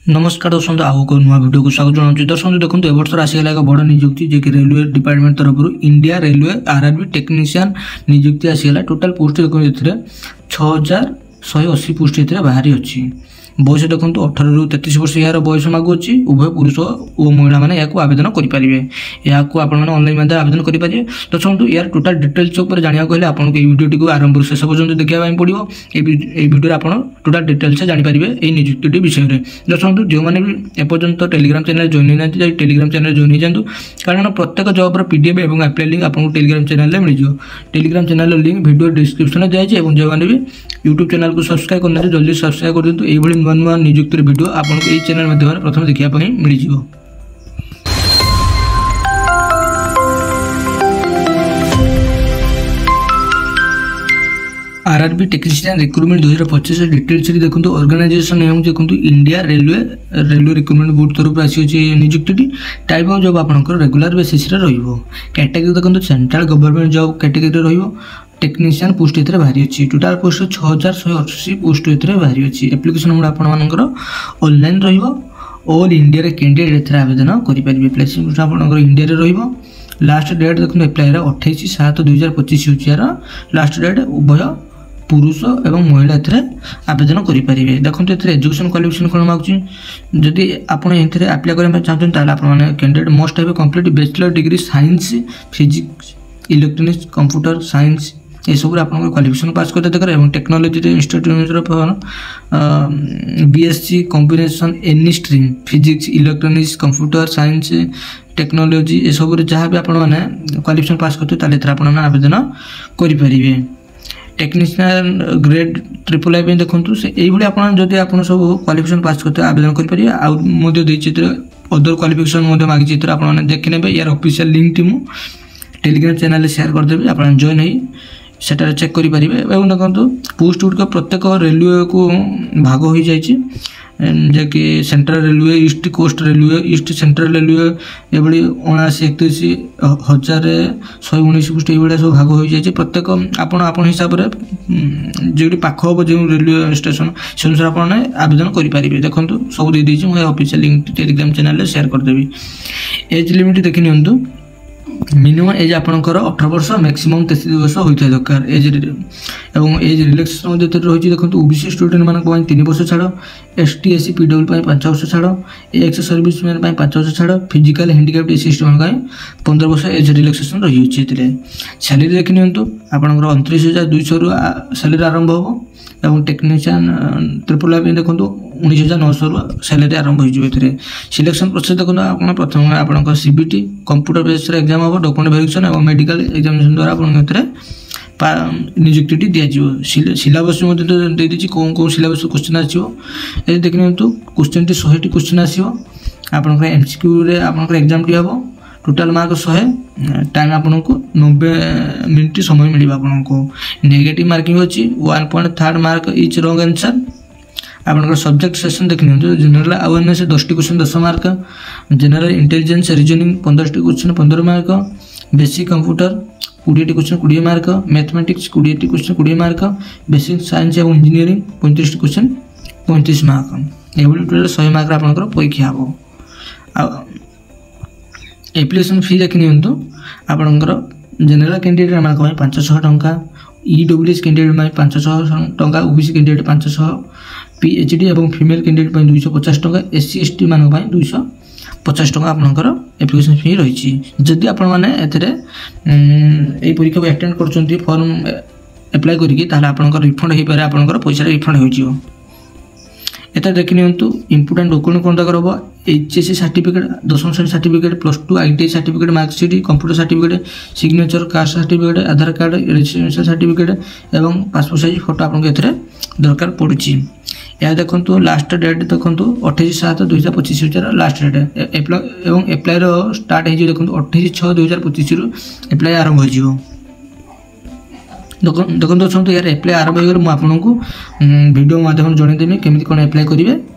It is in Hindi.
नमस्कार दर्शक आउ को नुआ वीडियो को स्वागत जनाऊँ। दर्शक देखो एवर्ष आसीगला एक बड़ नियुक्ति जे कि रेलवे डिपार्टमेंट तरफ इंडिया रेलवे आरआरबी टेक्नीशियन नियुक्ति आसीगला। टोटाल पोस्ट देखो 6180 पोस्ट बाहरी अच्छी। बयस देखो 18 ରୁ 33 वर्ष यार बयस मागुच्छी। उभय पुरुष और महिला मैंने यहाँ आवेदन करेंगे। यहाँ आपने ऑनलाइन माध्यम आवेदन करेंगे। दर्शक यार टोटाल डिटेल्स उपर जाना कहले आपको ये वीडियो को आरंभ शेष पर्यटन देखा पड़ो। ये वीडियो आप टोटाल डिटेल्स जानीपारे ये नियुक्ति विषय में। दर्शक जो मैंने भी एपर्यंत टेलीग्राम चैनल जॉइन ना टेलीग्राम चैनल जॉइन हो जातु, कारण प्रत्येक जॉब पीडीएफ और अप्लाई लिंक आपको टेलीग्राम चैनल मिल जाए। Telegram channel link video description में दिखाई। जो मैंने भी यूट्यूब चैनल को सब्सक्राइब करना जल्दी सब्सक्राइब कर दिखाँ। ये नुआ नुआ नियुक्ति वीडियो आपको ये चैनल माध्यम प्रथम देखा मिल जाए। आरआरबी टेक्नीशियन रिक्रुटमेंट 2025 डिटेल्स देखो। ऑर्गेनाइजेशन नेम देखो इंडिया रेलवे रिक्रुटमेंट बोर्ड तरफ आसी नियुक्ति। टाइप ऑफ जॉब आपंकर रेगुलर बेसिस कैटेगरी देखो central government job category technician post ये बाहरी अच्छी। टोटाल पोस्ट 6180 पोस्ट ये बाहरी अच्छी। एप्लिकेशन मोड आपर ऑनलाइन ऑल इंडिया कैंडिडेट ए आवेदन करेंगे। प्लेसमेंट आप इंडिया रहा। लास्ट डेट देखो एप्लाई 28/7/2025 हूँ लास्ट डेट। उभय पुरुष और महिला आवेदन करेंगे। देखो ये एजुकेशन क्वालिफिकेशन कौन मांगुची। जदि आप अप्लाई करने चाहते हैं आपने candidate must have complete bachelor degree science physics electronics computer science ये सब आप क्वालिफिकेशन पास करते दरकार। Technology institute BSc combination any stream physics electronics computer science technology ये सब जहाँ भी आपने क्वालिफिकेशन पास करते आप आवेदन करेंगे। टेक्नीशियन ग्रेड III देखो ये आप सब क्वालिफिकेशन पास करते आवेदन करेंगे। अदर क्वालिफिकेशन मांगी आप देखने यार ऑफिशियल लिंक मुझे टेलीग्राम चैनल शेयर करदेवी। आप जॉइन हो सेटार चेक करेंगे। देखो पोस्ट गुड़िक प्रत्येक रेलवे को भाग हो जाए कि Central Railway East Coast Railway East Central Railway ये 79,31,119 पोस्ट ये सब भाग हो जाए। प्रत्येक आप हिसाब से जो पाख हम जो रेलवे स्टेशन से अनुसार आपने आवेदन करेंगे। देखो सब दे दीजिए मुझे official link Telegram channel share करदेवी। एज लिमिट देखी नि मिनिमम एज आपंकर 18 वर्ष मैक्सिमम 33 वर्ष होता दरकार। एज रिलैक्सेशन रही। देखो ओबीसी स्टूडेंट मान 3 वर्ष छाड़ एसटी एससी पीडब्ल्यू 5 वर्ष छाड़ एक्स सर्विस मैन 5 वर्ष छाड़ फिजिकल हैंडिकैप्ड एससी स्टूडेंट 15 वर्ष एज रिलैक्सेशन रही। सैलरी देखी नि आपंकर 29,200 सैलरी आरंभ हो। टेक्नीशियन III देखो 19,900 सैलरी आरंभ हो। सिलेक्शन प्रोसेस देखो आप प्रथम आप सीबीटी कंप्यूटर बेस्ड एग्जाम हम डॉक्यूमेंट वेरिफिकेशन और मेडिकल एग्जामिनेशन द्वारा आप नियुक्ति दिज्व। सिलेबस दे दी कौन कौन सिलेबस क्वेश्चन आसो देखने क्वेश्चन 100 क्वेश्चन आसो। आप एमसीक्यू आप एग्जाम टी हम टोटाल मार्क 100 टाइम आपको 90 मिनट समय मिल। आपको नेगेटिव मार्किंग अच्छी 1.3 मार्क इच रॉन्ग आंसर। आपंकर सब्जेक्ट सेक्शन देखने general awareness 10 question 10 mark. General intelligence reasoning 15 question 15 mark. Basic computer 20 question 20 mark. Mathematics 20 question 20 mark. Basic science और इंजीनियरिंग 35 क्वेश्चन 35 मार्क। ये टोटाल 100 मार्क आपंकर परीक्षा हम। एप्लिकेशन फी देखी नि आपंकर जनरल कैंडिडेट मान 500 टंका ईडब्ल्यूएस कैंडिडेट 500 टंका ओबीसी कैंडिडेट 500 पीएचडी और फीमेल कैंडिडेट 250 टंका एससी एसटी मान 250 टंका आपंकर एप्लिकेशन फी रही। जदि आप परीक्षा को अटेंड कर फॉर्म एप्लाई करके रिफंड हो पारे आपंकर पैसा रिफंड हो। एटा देखि नियंतु इंपोर्टेंट डॉक्यूमेंट कौन दरकार हम एचएससी सर्टिफिकेट 10वीं श्रेणी certificate +2 ITI certificate marksheet computer certificate signature caste certificate Aadhaar card registration certificate और पासपोर्ट साइज फोटो आपको ये दरकार पड़ी। यह देखो लास्ट डेट देखो 28/7/2025 हूँ लास्ट डेट। एप्लाई स्टार्ट हो देखो 28/6/2025 एप्लाई आरंभ हो। देखो दोस्तों यार एप्लाई आरंभ हो मुझे आपको वीडियो माध्यम जनईदेवी केमी कौन एप्लाई करेंगे।